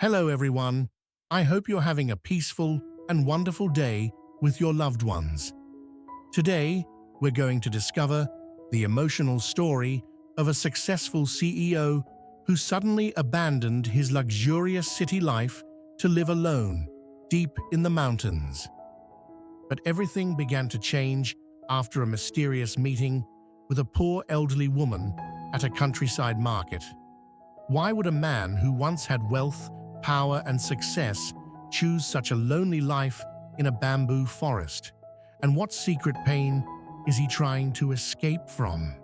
Hello everyone, I hope you're having a peaceful and wonderful day with your loved ones. Today, we're going to discover the emotional story of a successful CEO who suddenly abandoned his luxurious city life to live alone, deep in the mountains. But everything began to change after a mysterious meeting with a poor elderly woman at a countryside market. Why would a man who once had wealth, power and success choose such a lonely life in a bamboo forest? And what secret pain is he trying to escape from?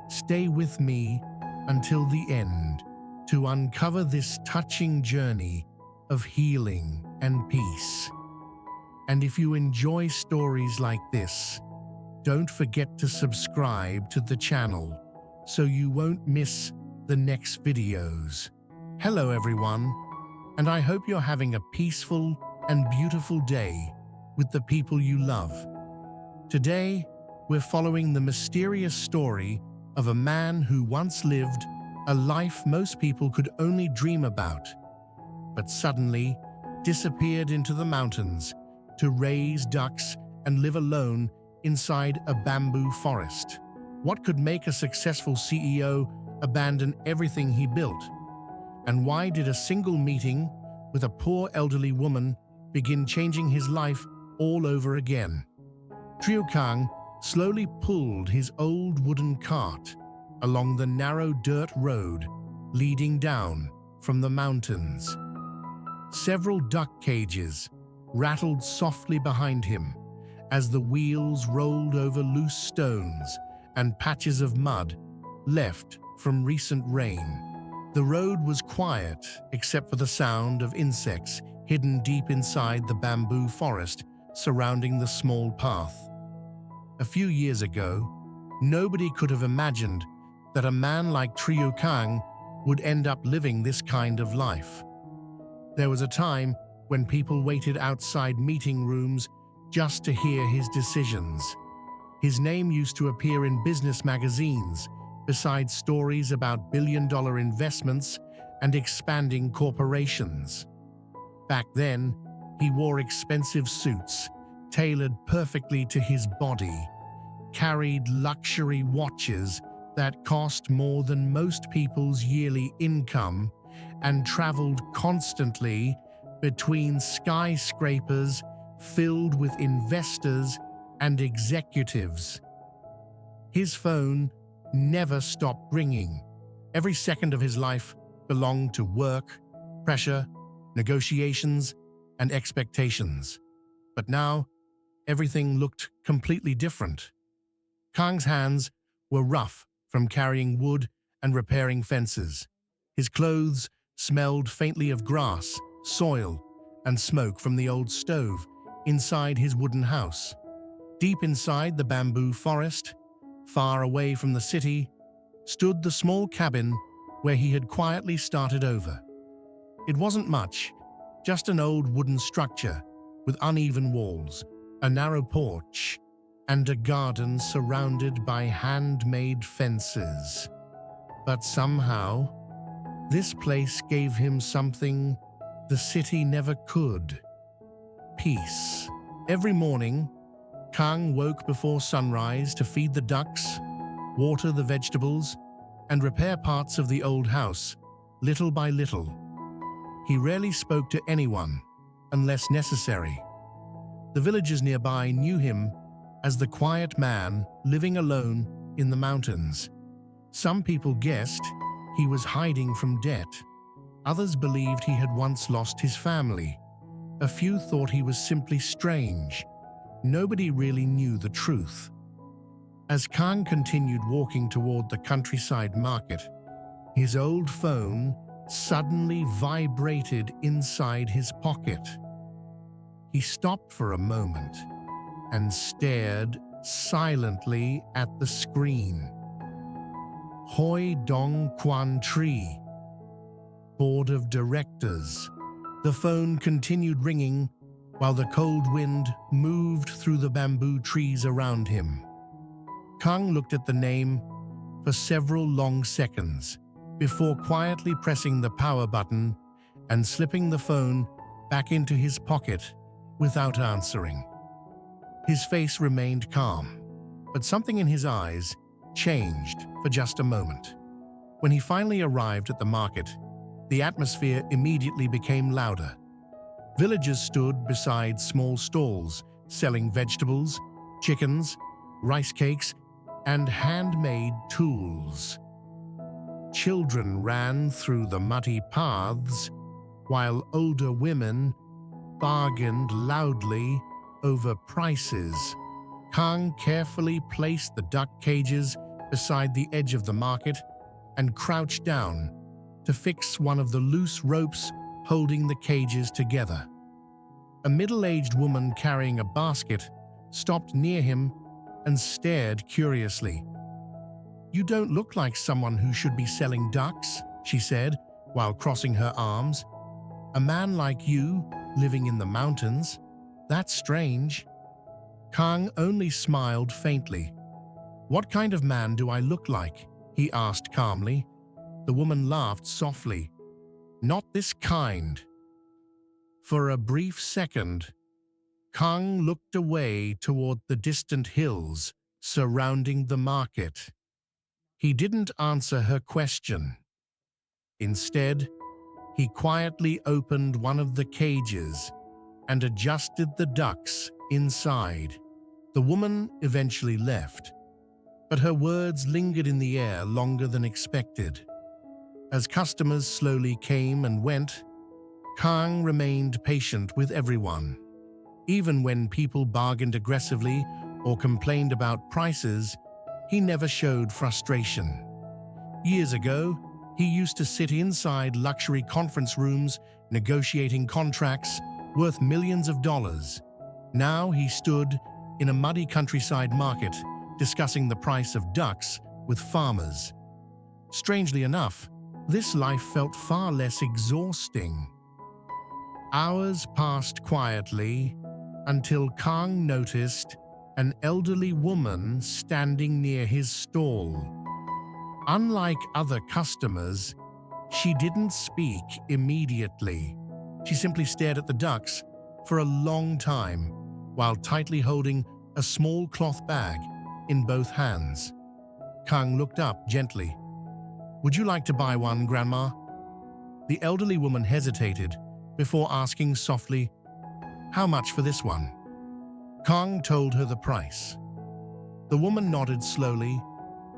Stay with me until the end to uncover this touching journey of healing and peace. And if you enjoy stories like this, don't forget to subscribe to the channel so you won't miss the next videos. Hello everyone, and I hope you're having a peaceful and beautiful day with the people you love. Today, we're following the mysterious story of a man who once lived a life most people could only dream about, but suddenly disappeared into the mountains to raise ducks and live alone inside a bamboo forest. What could make a successful CEO abandon everything he built? And why did a single meeting with a poor elderly woman begin changing his life all over again? Trieu Khang slowly pulled his old wooden cart along the narrow dirt road leading down from the mountains. Several duck cages rattled softly behind him as the wheels rolled over loose stones and patches of mud left from recent rain. The road was quiet except for the sound of insects hidden deep inside the bamboo forest surrounding the small path. A few years ago, nobody could have imagined that a man like Trieu Khang would end up living this kind of life. There was a time when people waited outside meeting rooms just to hear his decisions. His name used to appear in business magazines, besides stories about billion-dollar investments and expanding corporations. Back then, he wore expensive suits, tailored perfectly to his body, carried luxury watches that cost more than most people's yearly income, and traveled constantly between skyscrapers filled with investors and executives. His phone never stopped ringing. Every second of his life belonged to work, pressure, negotiations, and expectations. But now, everything looked completely different. Khang's hands were rough from carrying wood and repairing fences. His clothes smelled faintly of grass, soil, and smoke from the old stove inside his wooden house. Deep inside the bamboo forest, far away from the city, stood the small cabin where he had quietly started over. It wasn't much, just an old wooden structure with uneven walls, a narrow porch, and a garden surrounded by handmade fences. But somehow, this place gave him something the city never could: peace. Every morning, Khang woke before sunrise to feed the ducks, water the vegetables, and repair parts of the old house, little by little. He rarely spoke to anyone, unless necessary. The villagers nearby knew him as the quiet man living alone in the mountains. Some people guessed he was hiding from debt. Others believed he had once lost his family. A few thought he was simply strange. Nobody really knew the truth. As Khang continued walking toward the countryside market, his old phone suddenly vibrated inside his pocket. He stopped for a moment and stared silently at the screen. Hoi Dong Quan Tri, Board of Directors. The phone continued ringing while the cold wind moved through the bamboo trees around him. Khang looked at the name for several long seconds before quietly pressing the power button and slipping the phone back into his pocket without answering. His face remained calm, but something in his eyes changed for just a moment. When he finally arrived at the market, the atmosphere immediately became louder. Villagers stood beside small stalls selling vegetables, chickens, rice cakes, and handmade tools. Children ran through the muddy paths, while older women bargained loudly over prices. Khang carefully placed the duck cages beside the edge of the market and crouched down to fix one of the loose ropes holding the cages together. A middle-aged woman carrying a basket stopped near him and stared curiously. "You don't look like someone who should be selling ducks," she said while crossing her arms. "A man like you, living in the mountains? That's strange." Khang only smiled faintly. "What kind of man do I look like?" he asked calmly. The woman laughed softly. "Not this kind." For a brief second, Khang looked away toward the distant hills surrounding the market. He didn't answer her question. Instead, he quietly opened one of the cages and adjusted the ducks inside. The woman eventually left, but her words lingered in the air longer than expected. As customers slowly came and went, Khang remained patient with everyone. Even when people bargained aggressively or complained about prices, he never showed frustration. Years ago, he used to sit inside luxury conference rooms negotiating contracts worth millions of dollars. Now he stood in a muddy countryside market discussing the price of ducks with farmers. Strangely enough, this life felt far less exhausting. Hours passed quietly until Khang noticed an elderly woman standing near his stall. Unlike other customers, she didn't speak immediately. She simply stared at the ducks for a long time while tightly holding a small cloth bag in both hands. Khang looked up gently. "Would you like to buy one, Grandma?" The elderly woman hesitated before asking softly, "How much for this one?" Khang told her the price. The woman nodded slowly,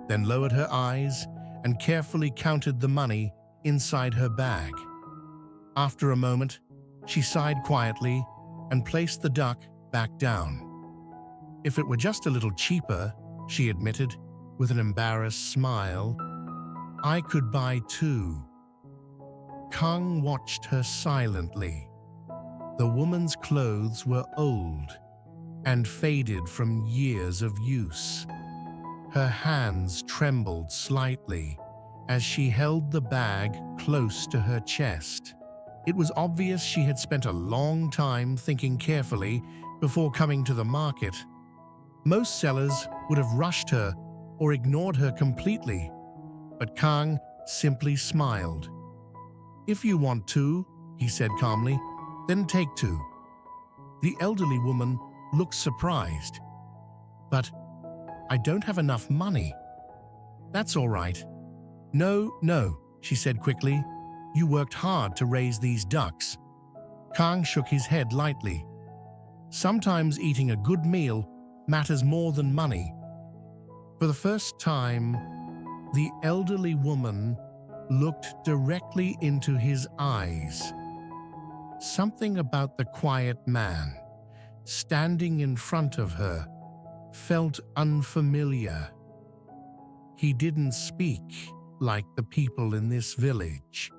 then lowered her eyes and carefully counted the money inside her bag. After a moment, she sighed quietly and placed the duck back down. "If it were just a little cheaper," she admitted with an embarrassed smile, "I could buy two." Khang watched her silently. The woman's clothes were old and faded from years of use. Her hands trembled slightly as she held the bag close to her chest. It was obvious she had spent a long time thinking carefully before coming to the market. Most sellers would have rushed her or ignored her completely, but Khang simply smiled. "If you want two," he said calmly, "then take two." The elderly woman looked surprised. "But I don't have enough money." "That's all right." No, she said quickly. "You worked hard to raise these ducks." Khang shook his head lightly. Sometimes eating a good meal matters more than money. For the first time, the elderly woman looked directly into his eyes. Something about the quiet man standing in front of her felt unfamiliar. He didn't speak like the people in this village.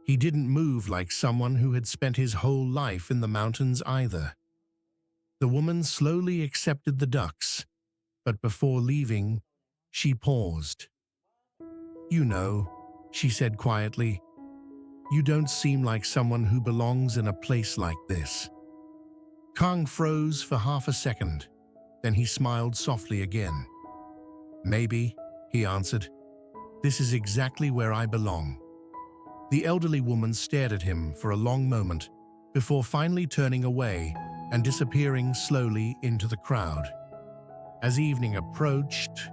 He didn't move like someone who had spent his whole life in the mountains either. The woman slowly accepted the ducks, but before leaving, she paused. "You know," she said quietly, "you don't seem like someone who belongs in a place like this." Khang froze for half a second, then he smiled softly again. "Maybe," he answered. "This is exactly where I belong." The elderly woman stared at him for a long moment before finally turning away and disappearing slowly into the crowd. As evening approached,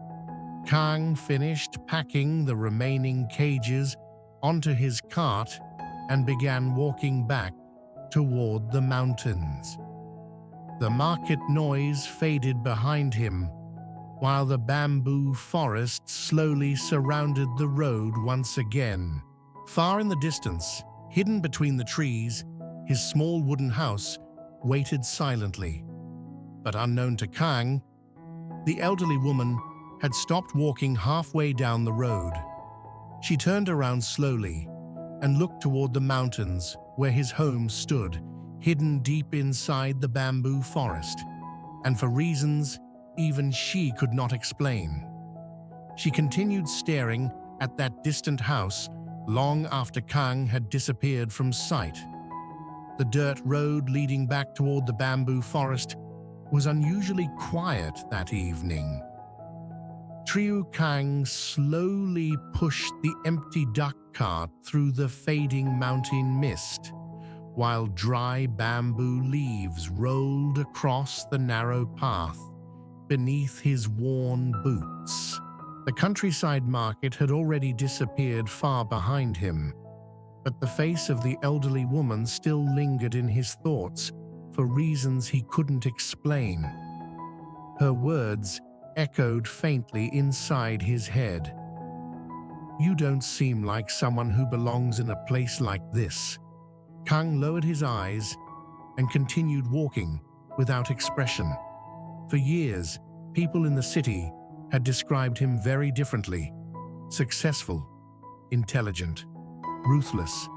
Khang finished packing the remaining cages onto his cart and began walking back toward the mountains. The market noise faded behind him, while the bamboo forest slowly surrounded the road once again. Far in the distance, hidden between the trees, his small wooden house waited silently. But unknown to Khang, the elderly woman had stopped walking halfway down the road. She turned around slowly and looked toward the mountains where his home stood, hidden deep inside the bamboo forest, and for reasons even she could not explain. She continued staring at that distant house long after Khang had disappeared from sight. The dirt road leading back toward the bamboo forest was unusually quiet that evening. Trieu Khang slowly pushed the empty duck cart through the fading mountain mist, while dry bamboo leaves rolled across the narrow path beneath his worn boots. The countryside market had already disappeared far behind him, but the face of the elderly woman still lingered in his thoughts for reasons he couldn't explain. Her words echoed faintly inside his head. "You don't seem like someone who belongs in a place like this." Khang lowered his eyes and continued walking without expression. For years, people in the city had described him very differently: successful, intelligent, ruthless,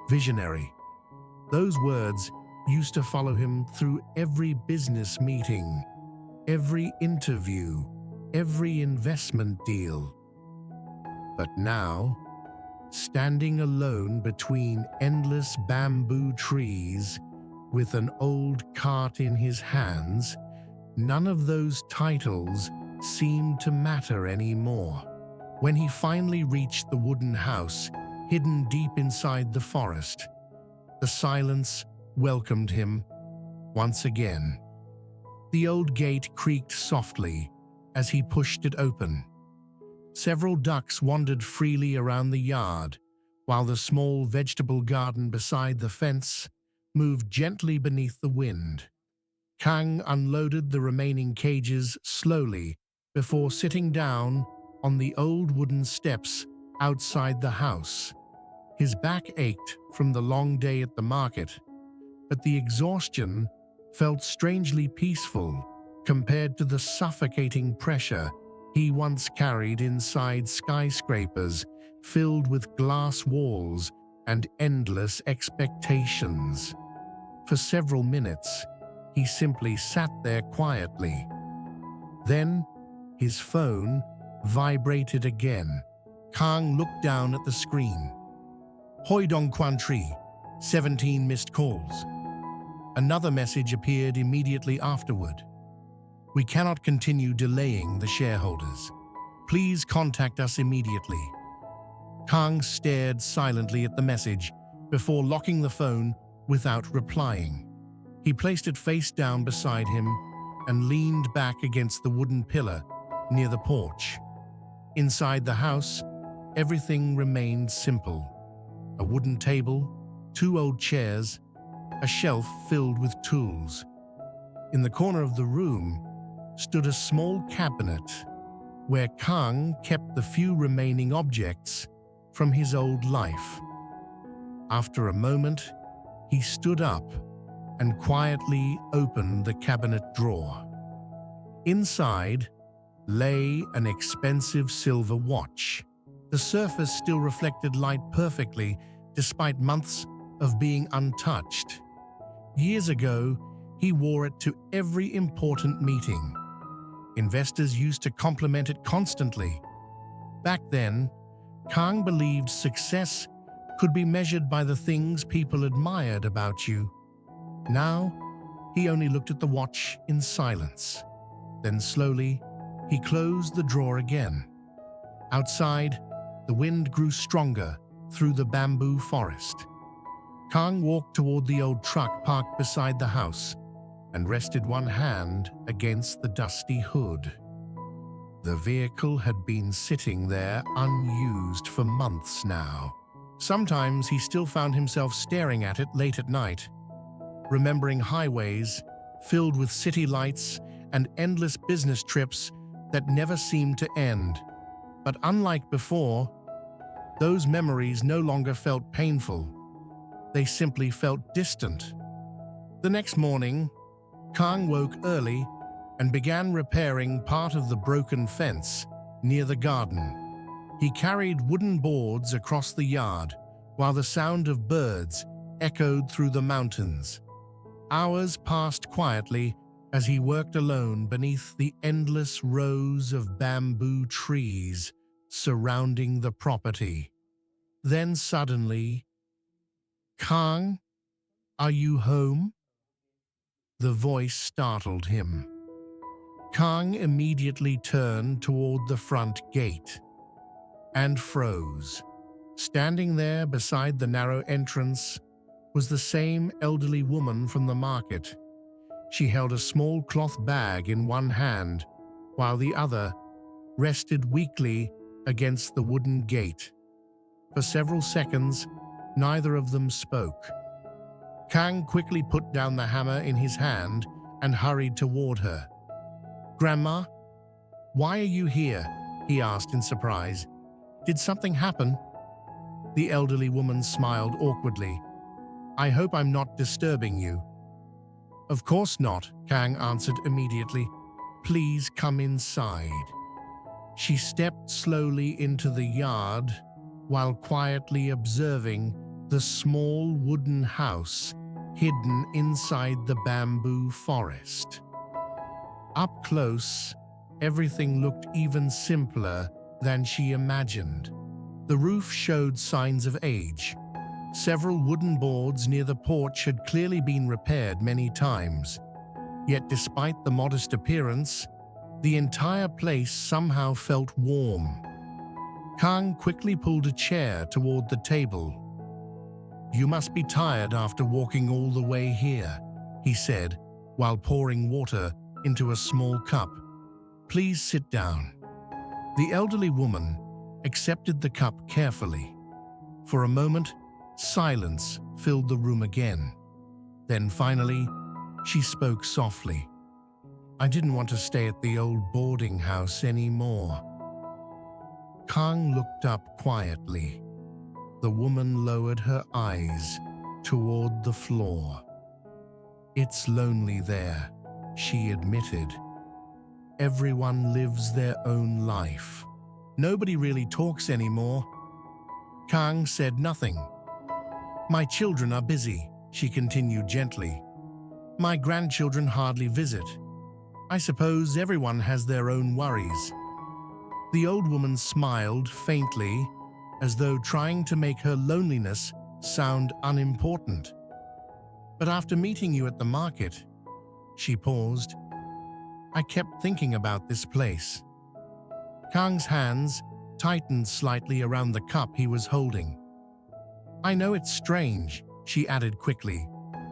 visionary. Those words used to follow him through every business meeting, every interview, every investment deal. But now, standing alone between endless bamboo trees with an old cart in his hands, none of those titles seemed to matter anymore. When he finally reached the wooden house hidden deep inside the forest, the silence welcomed him once again. The old gate creaked softly as he pushed it open. Several ducks wandered freely around the yard, while the small vegetable garden beside the fence moved gently beneath the wind. Khang unloaded the remaining cages slowly before sitting down on the old wooden steps outside the house. His back ached from the long day at the market, but the exhaustion felt strangely peaceful compared to the suffocating pressure he once carried inside skyscrapers filled with glass walls and endless expectations. For several minutes, he simply sat there quietly. Then, his phone vibrated again. Khang looked down at the screen. "Hoi Dong Quan Tri, 17 missed calls." Another message appeared immediately afterward. "We cannot continue delaying the shareholders. Please contact us immediately." Khang stared silently at the message before locking the phone without replying. He placed it face down beside him and leaned back against the wooden pillar near the porch. Inside the house, everything remained simple. A wooden table, 2 old chairs, a shelf filled with tools. In the corner of the room stood a small cabinet where Khang kept the few remaining objects from his old life. After a moment, he stood up and quietly opened the cabinet drawer. Inside lay an expensive silver watch. The surface still reflected light perfectly despite months of being untouched. Years ago, he wore it to every important meeting. Investors used to compliment it constantly. Back then, Khang believed success could be measured by the things people admired about you. Now, he only looked at the watch in silence. Then slowly, he closed the drawer again. Outside, the wind grew stronger, through the bamboo forest. Khang walked toward the old truck parked beside the house and rested one hand against the dusty hood. The vehicle had been sitting there unused for months now. Sometimes he still found himself staring at it late at night, remembering highways filled with city lights and endless business trips that never seemed to end. But unlike before, those memories no longer felt painful. They simply felt distant. The next morning, Khang woke early and began repairing part of the broken fence near the garden. He carried wooden boards across the yard while the sound of birds echoed through the mountains. Hours passed quietly as he worked alone beneath the endless rows of bamboo trees surrounding the property. Then suddenly, "Khang, are you home?" The voice startled him. Khang immediately turned toward the front gate and froze. Standing there beside the narrow entrance was the same elderly woman from the market. She held a small cloth bag in one hand, while the other rested weakly against the wooden gate. For several seconds, neither of them spoke. Khang quickly put down the hammer in his hand and hurried toward her. "Grandma, why are you here?" he asked in surprise. "Did something happen?" The elderly woman smiled awkwardly. "I hope I'm not disturbing you." "Of course not," Khang answered immediately. "Please come inside." She stepped slowly into the yard while quietly observing the small wooden house hidden inside the bamboo forest. Up close, everything looked even simpler than she imagined. The roof showed signs of age. Several wooden boards near the porch had clearly been repaired many times. Yet despite the modest appearance, the entire place somehow felt warm. Khang quickly pulled a chair toward the table. "You must be tired after walking all the way here," he said, while pouring water into a small cup. "Please sit down." The elderly woman accepted the cup carefully. For a moment, silence filled the room again. Then finally, she spoke softly. "I didn't want to stay at the old boarding house anymore." Khang looked up quietly. The woman lowered her eyes toward the floor. "It's lonely there," she admitted. "Everyone lives their own life. Nobody really talks anymore." Khang said nothing. "My children are busy," she continued gently. "My grandchildren hardly visit. I suppose everyone has their own worries." The old woman smiled faintly, as though trying to make her loneliness sound unimportant. "But after meeting you at the market," she paused, "I kept thinking about this place." Khang's hands tightened slightly around the cup he was holding. "I know it's strange," she added quickly.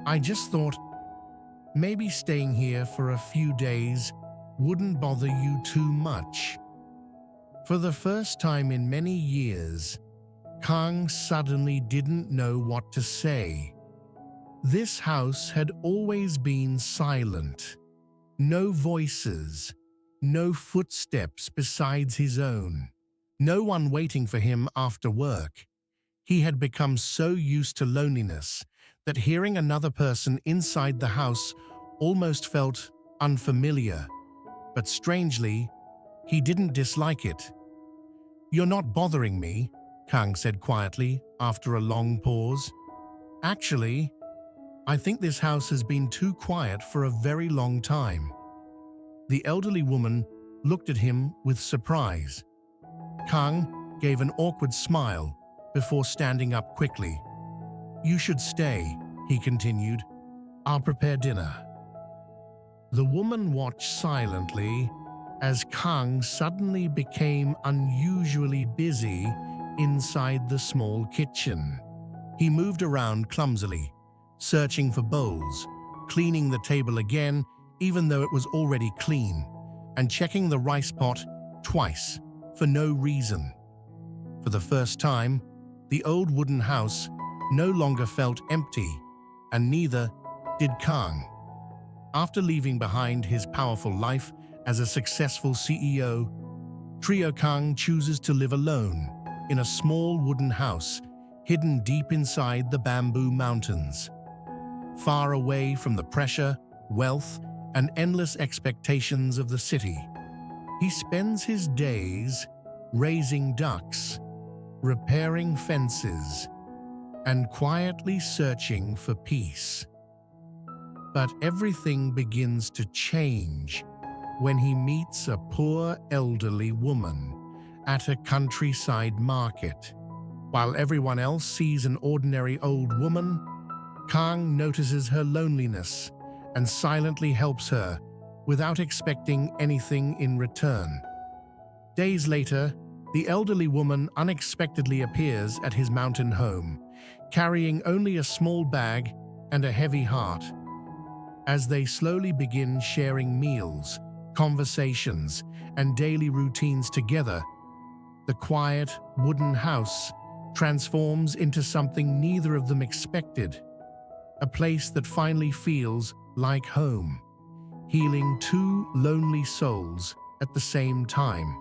"I just thought maybe staying here for a few days wouldn't bother you too much." For the first time in many years, Khang suddenly didn't know what to say. This house had always been silent. No voices, no footsteps besides his own. No one waiting for him after work. He had become so used to loneliness that hearing another person inside the house almost felt unfamiliar. But strangely, he didn't dislike it. "You're not bothering me," Khang said quietly after a long pause. "Actually, I think this house has been too quiet for a very long time." The elderly woman looked at him with surprise. Khang gave an awkward smile before standing up quickly. "You should stay," he continued. "I'll prepare dinner." The woman watched silently as Khang suddenly became unusually busy inside the small kitchen. He moved around clumsily, searching for bowls, cleaning the table again even though it was already clean, and checking the rice pot twice for no reason. For the first time, the old wooden house no longer felt empty, and neither did Khang. After leaving behind his powerful life as a successful CEO, Trieu Khang chooses to live alone in a small wooden house hidden deep inside the bamboo mountains. Far away from the pressure, wealth, and endless expectations of the city, he spends his days raising ducks, repairing fences, and quietly searching for peace. But everything begins to change when he meets a poor elderly woman at a countryside market. While everyone else sees an ordinary old woman, Khang notices her loneliness and silently helps her without expecting anything in return. Days later, the elderly woman unexpectedly appears at his mountain home, carrying only a small bag and a heavy heart. As they slowly begin sharing meals, conversations, and daily routines together, the quiet wooden house transforms into something neither of them expected, a place that finally feels like home, healing two lonely souls at the same time.